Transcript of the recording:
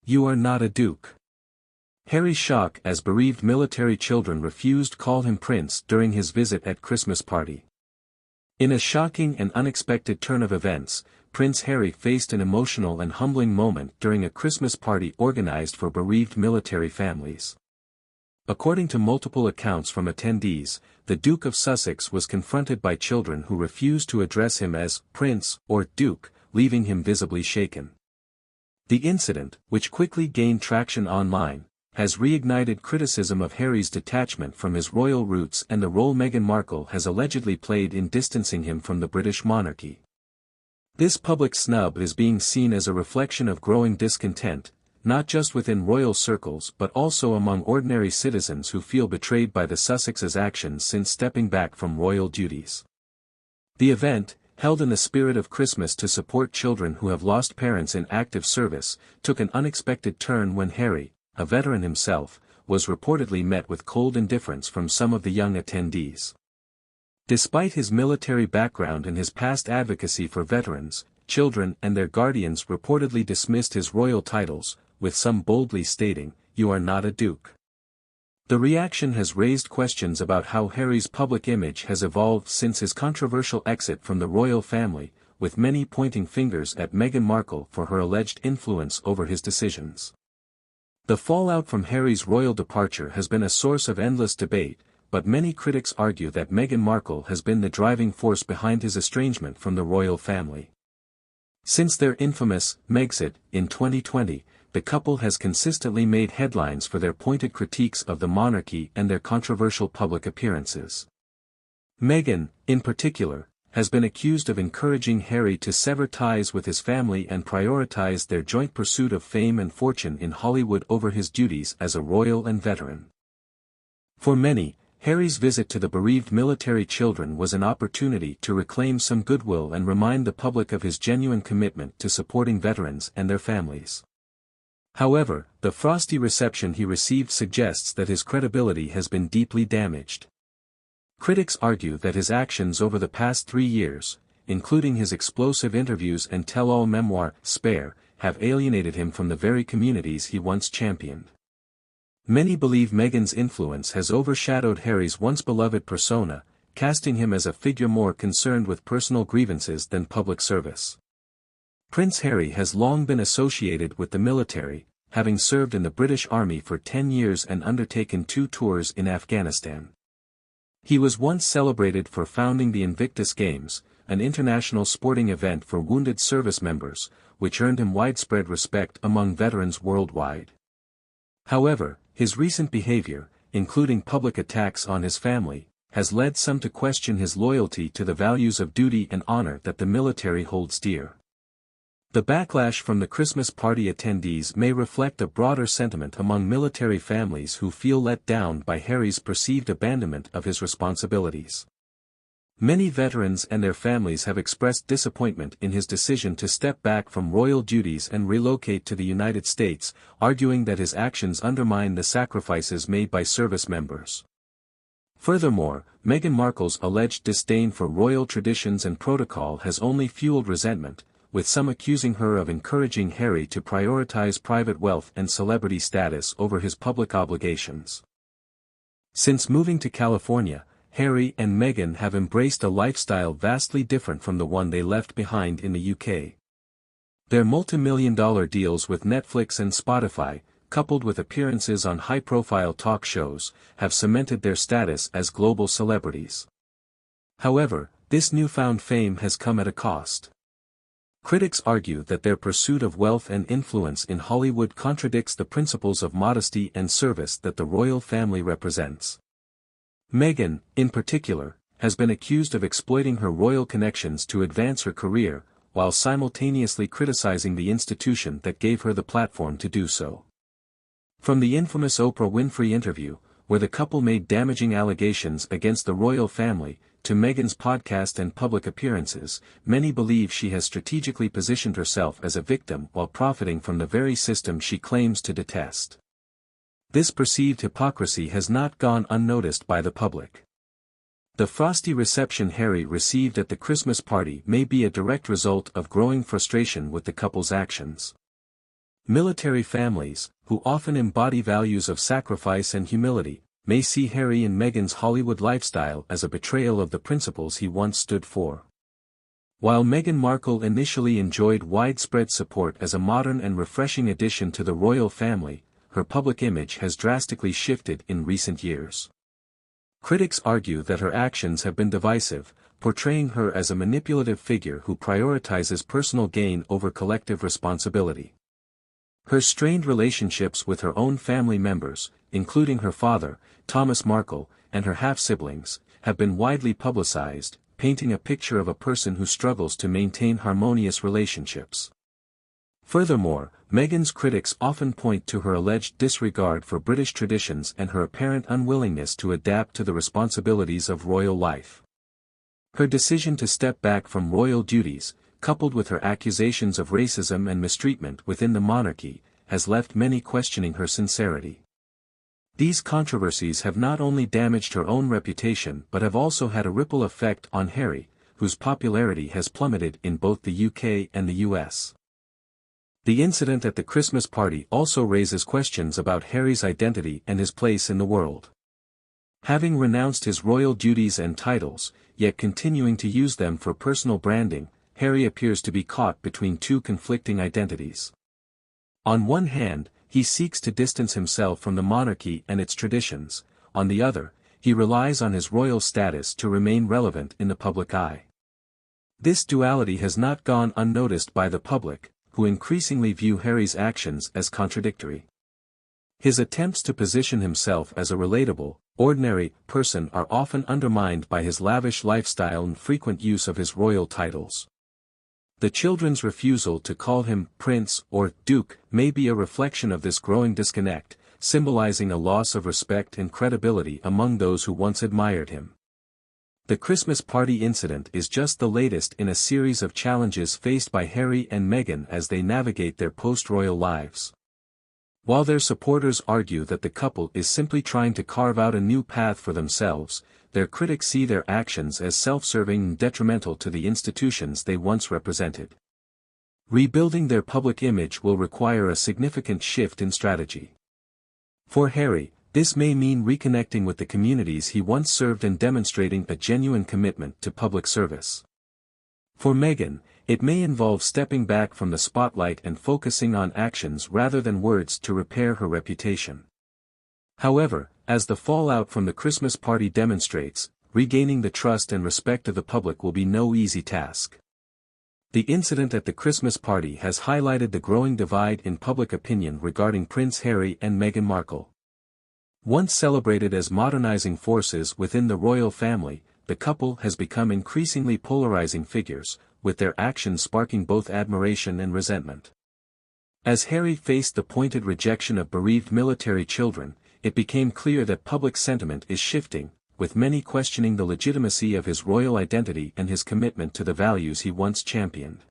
You are not a duke. Harry's shock as bereaved military children refused to call him prince during his visit at Christmas party. In a shocking and unexpected turn of events, Prince Harry faced an emotional and humbling moment during a Christmas party organized for bereaved military families. According to multiple accounts from attendees, the Duke of Sussex was confronted by children who refused to address him as Prince or Duke, leaving him visibly shaken. The incident, which quickly gained traction online, has reignited criticism of Harry's detachment from his royal roots and the role Meghan Markle has allegedly played in distancing him from the British monarchy. This public snub is being seen as a reflection of growing discontent, not just within royal circles but also among ordinary citizens who feel betrayed by the Sussexes' actions since stepping back from royal duties. The event, held in the spirit of Christmas to support children who have lost parents in active service, took an unexpected turn when Harry, a veteran himself, was reportedly met with cold indifference from some of the young attendees. Despite his military background and his past advocacy for veterans, children and their guardians reportedly dismissed his royal titles, with some boldly stating, "You are not a duke." The reaction has raised questions about how Harry's public image has evolved since his controversial exit from the royal family, with many pointing fingers at Meghan Markle for her alleged influence over his decisions. The fallout from Harry's royal departure has been a source of endless debate, but many critics argue that Meghan Markle has been the driving force behind his estrangement from the royal family. Since their infamous Megxit in 2020, the couple has consistently made headlines for their pointed critiques of the monarchy and their controversial public appearances. Meghan, in particular, has been accused of encouraging Harry to sever ties with his family and prioritize their joint pursuit of fame and fortune in Hollywood over his duties as a royal and veteran. For many, Harry's visit to the bereaved military children was an opportunity to reclaim some goodwill and remind the public of his genuine commitment to supporting veterans and their families. However, the frosty reception he received suggests that his credibility has been deeply damaged. Critics argue that his actions over the past 3 years, including his explosive interviews and tell-all memoir, Spare, have alienated him from the very communities he once championed. Many believe Meghan's influence has overshadowed Harry's once beloved persona, casting him as a figure more concerned with personal grievances than public service. Prince Harry has long been associated with the military, having served in the British Army for 10 years and undertaken 2 tours in Afghanistan. He was once celebrated for founding the Invictus Games, an international sporting event for wounded service members, which earned him widespread respect among veterans worldwide. However, his recent behavior, including public attacks on his family, has led some to question his loyalty to the values of duty and honor that the military holds dear. The backlash from the Christmas party attendees may reflect a broader sentiment among military families who feel let down by Harry's perceived abandonment of his responsibilities. Many veterans and their families have expressed disappointment in his decision to step back from royal duties and relocate to the United States, arguing that his actions undermine the sacrifices made by service members. Furthermore, Meghan Markle's alleged disdain for royal traditions and protocol has only fueled resentment, with some accusing her of encouraging Harry to prioritize private wealth and celebrity status over his public obligations. Since moving to California, Harry and Meghan have embraced a lifestyle vastly different from the one they left behind in the UK. Their multi-million-dollar deals with Netflix and Spotify, coupled with appearances on high-profile talk shows, have cemented their status as global celebrities. However, this newfound fame has come at a cost. Critics argue that their pursuit of wealth and influence in Hollywood contradicts the principles of modesty and service that the royal family represents. Meghan, in particular, has been accused of exploiting her royal connections to advance her career, while simultaneously criticizing the institution that gave her the platform to do so. From the infamous Oprah Winfrey interview, where the couple made damaging allegations against the royal family, to Meghan's podcast and public appearances, many believe she has strategically positioned herself as a victim while profiting from the very system she claims to detest. This perceived hypocrisy has not gone unnoticed by the public. The frosty reception Harry received at the Christmas party may be a direct result of growing frustration with the couple's actions. Military families, who often embody values of sacrifice and humility, may see Harry and Meghan's Hollywood lifestyle as a betrayal of the principles he once stood for. While Meghan Markle initially enjoyed widespread support as a modern and refreshing addition to the royal family, her public image has drastically shifted in recent years. Critics argue that her actions have been divisive, portraying her as a manipulative figure who prioritizes personal gain over collective responsibility. Her strained relationships with her own family members, including her father, Thomas Markle, and her half-siblings, have been widely publicized, painting a picture of a person who struggles to maintain harmonious relationships. Furthermore, Meghan's critics often point to her alleged disregard for British traditions and her apparent unwillingness to adapt to the responsibilities of royal life. Her decision to step back from royal duties, coupled with her accusations of racism and mistreatment within the monarchy, has left many questioning her sincerity. These controversies have not only damaged her own reputation but have also had a ripple effect on Harry, whose popularity has plummeted in both the UK and the US. The incident at the Christmas party also raises questions about Harry's identity and his place in the world. Having renounced his royal duties and titles, yet continuing to use them for personal branding, Harry appears to be caught between two conflicting identities. On one hand, he seeks to distance himself from the monarchy and its traditions; on the other, he relies on his royal status to remain relevant in the public eye. This duality has not gone unnoticed by the public, who increasingly view Harry's actions as contradictory. His attempts to position himself as a relatable, ordinary person are often undermined by his lavish lifestyle and frequent use of his royal titles. The children's refusal to call him Prince or Duke may be a reflection of this growing disconnect, symbolizing a loss of respect and credibility among those who once admired him. The Christmas party incident is just the latest in a series of challenges faced by Harry and Meghan as they navigate their post-royal lives. While their supporters argue that the couple is simply trying to carve out a new path for themselves, their critics see their actions as self-serving and detrimental to the institutions they once represented. Rebuilding their public image will require a significant shift in strategy. For Harry, this may mean reconnecting with the communities he once served and demonstrating a genuine commitment to public service. For Meghan, it may involve stepping back from the spotlight and focusing on actions rather than words to repair her reputation. However, as the fallout from the Christmas party demonstrates, regaining the trust and respect of the public will be no easy task. The incident at the Christmas party has highlighted the growing divide in public opinion regarding Prince Harry and Meghan Markle. Once celebrated as modernizing forces within the royal family, the couple has become increasingly polarizing figures, with their actions sparking both admiration and resentment. As Harry faced the pointed rejection of bereaved military children, it became clear that public sentiment is shifting, with many questioning the legitimacy of his royal identity and his commitment to the values he once championed.